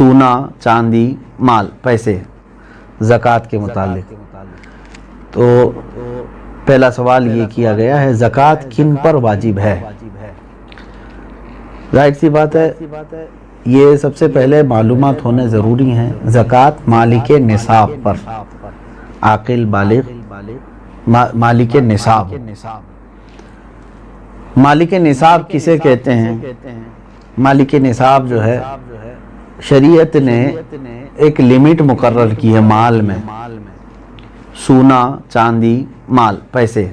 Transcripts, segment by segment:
سونا چاندی مال پیسے زکوٰۃ کے متعلق. تو پہلا سوال یہ کیا گیا ہے زکوٰۃ کن پر واجب ہے؟ ظاہر سی بات ہے یہ سب سے پہلے معلومات ہونے ضروری ہیں. زکوٰۃ مالک نصاب پر، عاقل بالغ مالک نصاب. مالک نصاب کسے کہتے ہیں؟ مالک نصاب جو ہے شریعت نے ایک لمٹ مقرر کی ہے مال میں. سونا چاندی مال پیسے،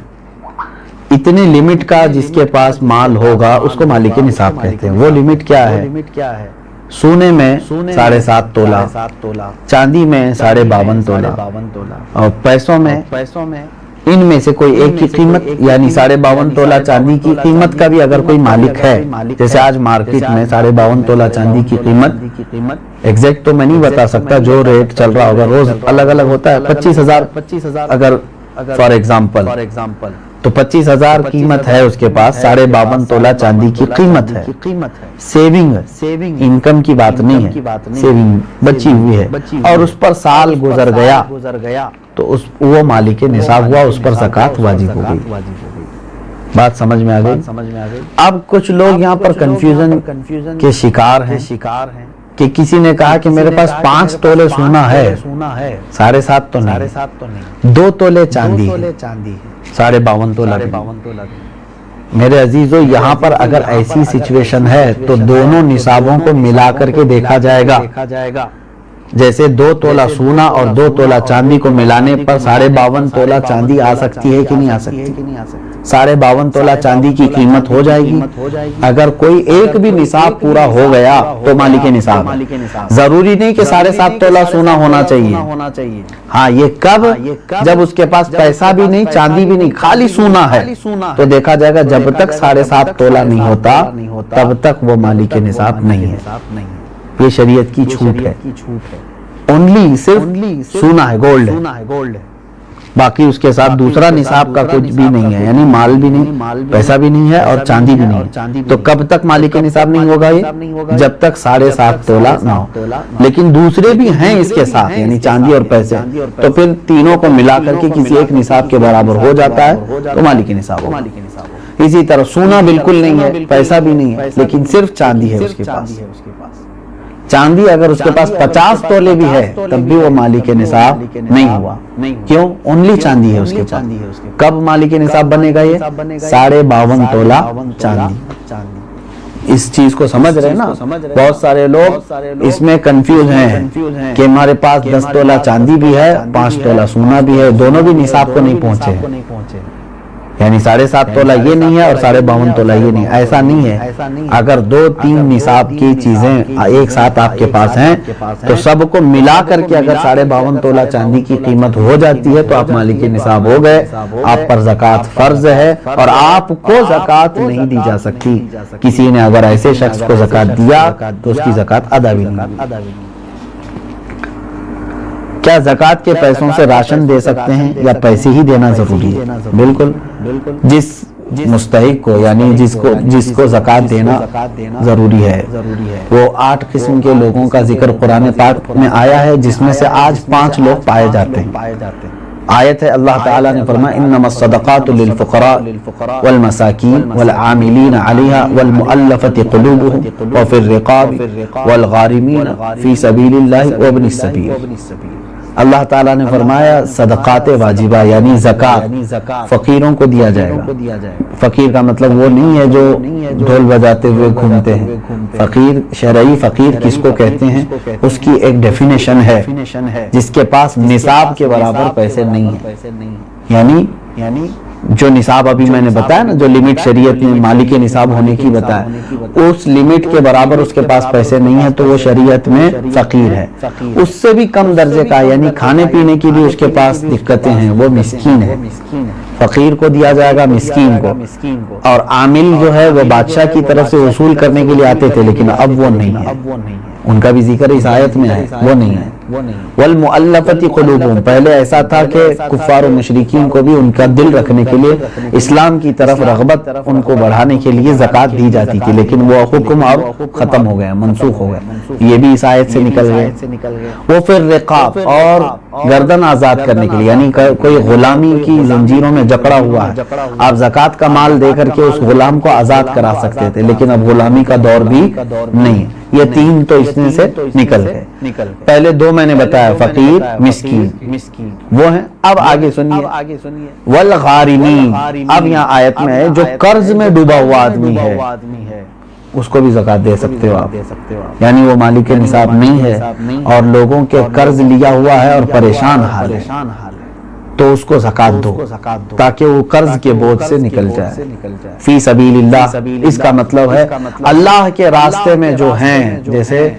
اتنے لمٹ کا جس کے پاس مال ہوگا اس کو مالک نصاب کہتے ہیں. وہ لمٹ کیا ہے؟ سونے میں 7.5 تولہ، چاندی میں 52.5 تولہ، اور پیسوں میں ان میں سے کوئی ایک کی قیمت، یعنی 52.5 تولہ چاندی کی قیمت کا بھی اگر کوئی مالک ہے، جیسے آج مارکیٹ میں 52.5 تولہ چاندی کی قیمت ایگزیکٹ تو میں نہیں بتا سکتا، جو ریٹ چل رہا ہوگا روز الگ الگ ہوتا ہے. 25,000 اگر فار ایگزامپل تو 25,000 قیمت ہے اس کے پاس، 52.5 تولہ چاندی کی قیمت ہے. سیونگ انکم کی بات نہیں ہے، سیونگ بچی ہوئی ہے اور اس پر سال گزر گیا تو وہ مالک نصاب ہوا، اس پر زکوٰۃ واجب ہو گئی. بات سمجھ میں آ گئی؟ اب کچھ لوگ یہاں پر کنفیوژن کے شکار ہیں کہ کسی نے کہا کہ میرے پاس 5 تولے سونا ہے، 7.5 تو نہیں، 2 تولے چاندی 52.5 تولہ. میرے عزیزو یہاں پر اگر ایسی سچویشن ہے تو دونوں نصابوں کو ملا کر کے دیکھا جائے گا. جیسے 2 تولہ سونا اور 2 تولہ چاندی کو ملانے پر 52.5 تولہ چاندی آ سکتی ہے کہ نہیں آ سکتی؟ 52.5 تولہ چاندی کی قیمت ہو جائے گی. اگر کوئی ایک بھی نصاب پورا ہو گیا تو مالک نصاب. ضروری نہیں کہ 7.5 تولہ سونا ہونا چاہیے. ہاں یہ کب؟ جب اس کے پاس پیسہ بھی نہیں، چاندی بھی نہیں، خالی سونا ہے تو دیکھا جائے گا جب تک 7.5 تولہ نہیں ہوتا تب تک وہ مالک نصاب نہیں ہے. یہ شریعت کی چھوٹ ہے. اونلی صرف سونا ہے، گولڈ ہے، باقی اس کے ساتھ دوسرا نصاب کا کچھ بھی نہیں ہے، یعنی مال بھی نہیں، پیسہ بھی نہیں ہے اور چاندی بھی نہیں ہے. تو کب تک مالک نصاب نہیں ہوگا یہ؟ جب تک 7.5 تولہ نہ ہو. لیکن دوسرے بھی ہیں اس کے ساتھ، یعنی چاندی اور پیسے، تو پھر تینوں کو ملا کر کے کسی ایک نصاب کے برابر ہو جاتا ہے تو مالک نصاب ہوگا. اسی طرح سونا بالکل نہیں ہے، پیسہ بھی نہیں ہے، لیکن صرف چاندی ہے اس کے پاس. چاندی اگر اس کے پاس 50 تولے بھی ہے تب بھی وہ مالک نصاب نہیں ہوا. کیوں؟ اونلی چاندی ہے اس کے پاس. کب مالک نصاب بنے گا یہ؟ 52.5 تولہ چاندی. اس چیز کو سمجھ رہے نا؟ بہت سارے لوگ اس میں کنفیوز ہیں کہ ہمارے پاس 10 تولہ چاندی بھی ہے، 5 تولہ سونا بھی ہے، دونوں بھی نصاب کو نہیں پہنچے، یعنی 7.5 تولہ یہ نہیں ہے اور 52.5 تولہ یہ نہیں. ایسا نہیں ہے. اگر 2-3 نصاب کی چیزیں ایک ساتھ آپ کے پاس ہیں تو سب کو ملا کر کے اگر 52.5 تولہ چاندی کی قیمت ہو جاتی ہے تو آپ مالک نصاب ہو گئے. آپ پر زکوٰۃ فرض ہے اور آپ کو زکوٰۃ نہیں دی جا سکتی. کسی نے اگر ایسے شخص کو زکوٰۃ دیا تو اس کی زکوٰۃ ادا بھی نہیں. کیا زکوٰۃ کے پیسوں سے راشن دے سکتے ہیں یا پیسے ہی دینا ضروری ہے؟ بالکل. جس مستحق کو، یعنی جس کو زکوٰۃ دینا ضروری ہے، وہ 8 قسم کے لوگوں کا ذکر قرآن پاک میں آیا ہے جس میں سے آج 5 لوگ پائے جاتے ہیں. آیت ہے اللہ تعالیٰ نے فرمایا انما الصدقات للفقراء والمساکین والعاملین علیہا والمؤلفۃ قلوبهم وفی الرقاب والغارمین فی سبیل اللہ وابن السبیل. اللہ تعالیٰ نے فرمایا صدقات واجبہ یعنی زکوٰۃ فقیروں کو دیا جائے گا. فقیر کا مطلب وہ نہیں ہے جو ڈھول بجاتے ہوئے گھومتے ہیں. فقیر، شرعی فقیر کس کو کہتے ہیں اس کی ایک ڈیفینیشن ہے، جس کے پاس نصاب کے برابر پیسے نہیں ہیں. یعنی جو نصاب ابھی میں نے بتایا نا، جو لمٹ شریعت نے مالک نصاب ہونے کی بتایا، اس لمٹ کے برابر اس کے پاس پیسے نہیں ہیں تو وہ شریعت میں فقیر ہے. اس سے بھی کم درجے کا، یعنی کھانے پینے کی بھی اس کے پاس دقتیں ہیں، وہ مسکین ہے. فقیر کو دیا جائے گا، مسکین کو. اور عامل جو ہے وہ بادشاہ کی طرف سے وصول کرنے کے لیے آتے تھے، لیکن اب وہ نہیں ہے، ان کا بھی ذکر اس آیت میں ہے، وہ نہیں ہے. والمؤلفۃ قلوبہم، پہلے ایسا تھا کہ کفار و مشرکین کو بھی ان کا دل رکھنے کے لیے اسلام کی طرف رغبت ان کو بڑھانے کے لیے زکوٰۃ دی جاتی تھی، لیکن وہ حکم اب ختم ہو گیا، منسوخ ہو گیا، یہ بھی اس آیت سے نکل گئے. وہ پھر رقاب، اور گردن آزاد کرنے کے لیے، یعنی کوئی غلامی کی زنجیروں میں جکڑا ہوا ہے، آپ زکوٰۃ کا مال دے کر کے اس غلام کو آزاد کرا سکتے تھے، لیکن اب غلامی کا دور بھی نہیں. یہ تین تو اس میں سے نکل گئے. پہلے دو میں نے بتایا، فقیر، مسکین، وہ ہیں. اب آگے سنیے، والغارمین، اب یہاں آیت میں ہے جو قرض میں ڈوبا ہوا آدمی ہے اس کو بھی زکوٰۃ دے سکتے ہو آپ، یعنی وہ مالک نصاب نہیں ہے اور لوگوں کے قرض لیا ہوا ہے اور پریشان حال ہے، تو اس کو زکوٰۃ دو تاکہ وہ قرض کے بوجھ سے نکل جائے. فی سبیل اللہ، اس کا مطلب ہے اللہ کے راستے میں جو ہیں، جیسے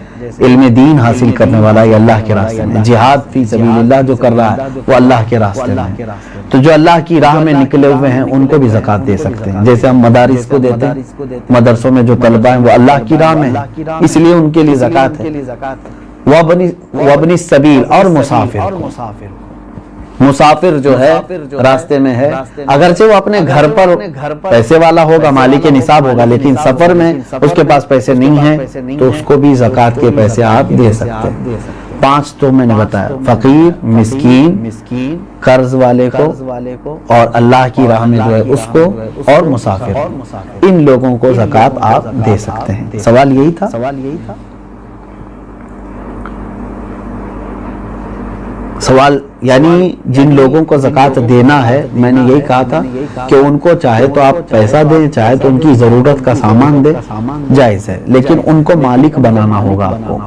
علم دین حاصل کرنے والا یہ اللہ کے راستے میں، جہاد فی سبیل اللہ جو کر رہا ہے وہ اللہ کے راستے میں، تو جو اللہ کی راہ میں نکلے ہوئے ہیں ان کو بھی زکوٰۃ دے سکتے ہیں. جیسے ہم مدارس کو دیتے ہیں، مدرسوں میں جو طلبہ ہیں وہ اللہ کی راہ میں ہیں، اس لیے ان کے لیے زکوٰۃ ہے. وابن السبیل، اور مسافر جو ہے راستے میں ہے، اگرچہ وہ اپنے گھر پر پیسے والا ہوگا، مالک نصاب ہوگا، لیکن سفر میں اس کے پاس پیسے نہیں ہیں تو اس کو بھی زکوٰۃ کے پیسے آپ دے سکتے ہیں. 5 تو میں نے بتایا، فقیر، مسکین، قرض والے کو، اور اللہ کی راہ میں جو ہے اس کو، اور مسافر، ان لوگوں کو زکوٰۃ آپ دے سکتے ہیں. سوال یہی تھا. سوال یعنی جن لوگوں کو زکوٰۃ دینا ہے، میں نے یہی کہا تھا کہ ان کو چاہے تو آپ پیسہ دیں، چاہے تو ان کی ضرورت کا سامان دیں، جائز ہے، لیکن ان کو مالک بنانا ہوگا آپ کو.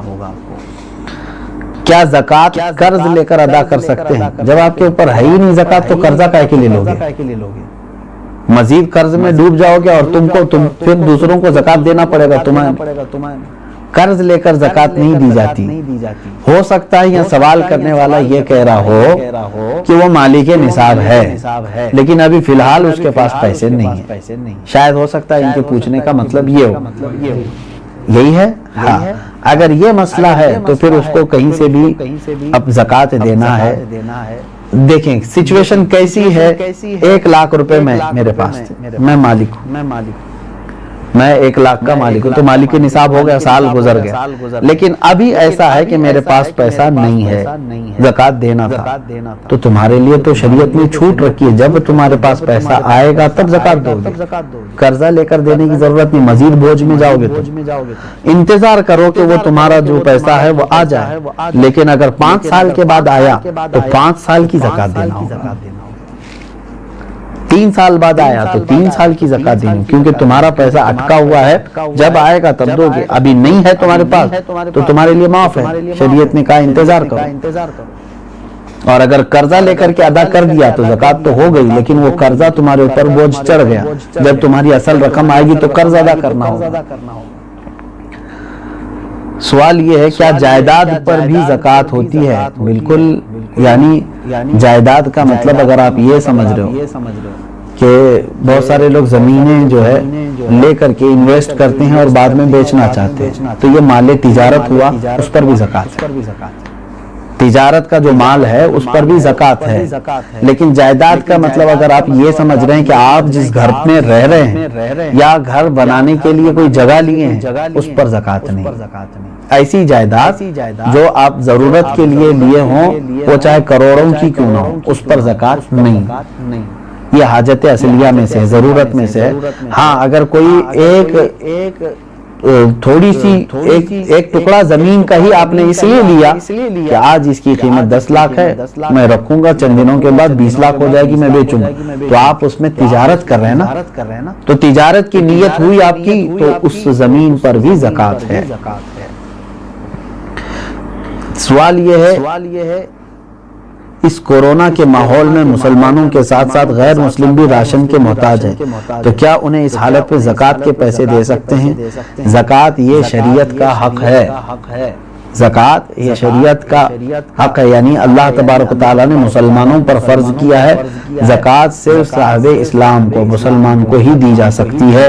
کیا زکوٰۃ قرض لے کر ادا کر سکتے ہیں؟ جب آپ کے اوپر ہے ہی نہیں زکوٰۃ تو قرضہ کائے کے لیے لوگے؟ مزید قرض میں ڈوب جاؤ گے اور تم پھر دوسروں کو زکوٰۃ دینا پڑے گا. تمہیں قرض لے کر زکوٰۃ نہیں دی جاتی. ہو سکتا ہے یہ سوال کرنے والا یہ کہہ رہا ہو کہ وہ مالک نصاب ہے لیکن ابھی فی الحال اس کے پاس پیسے نہیں ہیں. شاید ہو سکتا ہے ان کے پوچھنے کا مطلب یہ ہو. یہی ہے. ہاں، اگر یہ مسئلہ ہے تو پھر اس کو کہیں سے بھی اب زکوٰۃ دینا ہے. دیکھیں سچویشن کیسی ہے. 1 لاکھ روپے میں میرے پاس تھے، میں مالک ہوں، میں 1 لاکھ کا مالک ہوں، تو مالک نصاب ہو گیا، سال گزر گیا، لیکن ابھی ایسا ہے کہ میرے پاس پیسہ نہیں ہے، زکوٰۃ دینا تھا. تو تمہارے لیے تو شریعت نے چھوٹ رکھی ہے، جب تمہارے پاس پیسہ آئے گا تب زکوٰۃ دو گے. قرضہ لے کر دینے کی ضرورت نہیں. مزید بوجھ میں جاؤ گے تو انتظار کرو کہ وہ تمہارا جو پیسہ ہے وہ آ جائے، لیکن اگر 5 سال کے بعد آیا تو 5 سال کی زکوٰۃ دینا ہوگا. 3 سال بعد آیا تو 3 سال کی زکوٰۃ دینی، کیونکہ تمہارا پیسہ اٹکا ہوا ہے، جب آئے گا تب دو گے. ابھی نہیں ہے تمہارے پاس تو تمہارے لیے معاف ہے. شریعت نے کہا انتظار کرو. اور اگر قرضہ لے کر کے ادا کر دیا تو زکوٰۃ تو ہو گئی، لیکن وہ قرضہ تمہارے اوپر بوجھ چڑھ گیا. جب تمہاری اصل رقم آئے گی تو قرض ادا کرنا ہوگا. سوال یہ ہے کیا جائیداد پر بھی زکوٰۃ ہوتی ہے؟ بالکل، یعنی جائیداد کا مطلب اگر آپ یہ سمجھ رہے ہو کہ بہت سارے لوگ زمینیں جو ہے لے کر کے انویسٹ کرتے ہیں اور بعد میں بیچنا چاہتے ہیں، تو یہ مال تجارت ہوا، اس پر بھی زکوٰۃ ہے. تجارت کا جو مال ہے اس پر بھی زکوٰۃ ہے. لیکن جائیداد کا مطلب اگر آپ یہ سمجھ رہے ہیں کہ آپ جس گھر میں رہ رہے ہیں یا گھر بنانے کے لیے کوئی جگہ لیے ہیں اس پر زکوٰۃ نہیں. ایسی جائیداد جو آپ ضرورت کے لیے لیے ہوں، وہ چاہے کروڑوں کی کیوں نہ ہو، اس پر زکوٰۃ نہیں. یہ حاجت اصلیہ میں سے، ضرورت میں سے. ہاں، اگر کوئی ایک تھوڑی سی ایک ٹکڑا زمین کا ہی آپ نے اس لیے لیا کہ آج اس کی قیمت 10 لاکھ ہے، میں رکھوں گا، چند دنوں کے بعد 20 لاکھ ہو جائے گی، میں بیچوں گا، تو آپ اس میں تجارت کر رہے ہیں نا. تو تجارت کی نیت ہوئی آپ کی، تو اس زمین پر بھی زکوٰۃ ہے. سوال یہ ہے اس کورونا کے ماحول میں مسلمانوں کے ساتھ ساتھ غیر مسلم بھی راشن کے محتاج ہیں، تو کیا انہیں اس حالت پہ زکوٰۃ کے پیسے دے سکتے ہیں؟ زکوٰۃ یہ شریعت کا حق ہے. زکوٰۃ یہ شریعت کا حق ہے، یعنی اللہ تبارک و تعالیٰ نے مسلمانوں پر فرض کیا ہے، زکوٰۃ صرف صاحب اسلام کو، مسلمان کو ہی دی جا سکتی ہے۔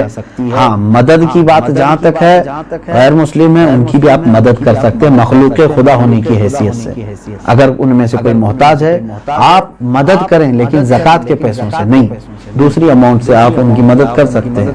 ہاں مدد کی بات جہاں تک ہے، غیر مسلم ہیں ان کی بھی آپ مدد کر سکتے ہیں مخلوق خدا ہونے کی حیثیت سے۔ اگر ان میں سے کوئی محتاج ہے آپ مدد کریں، لیکن زکوٰۃ کے پیسوں سے نہیں، دوسری اماؤنٹ سے آپ ان کی مدد کر سکتے ہیں۔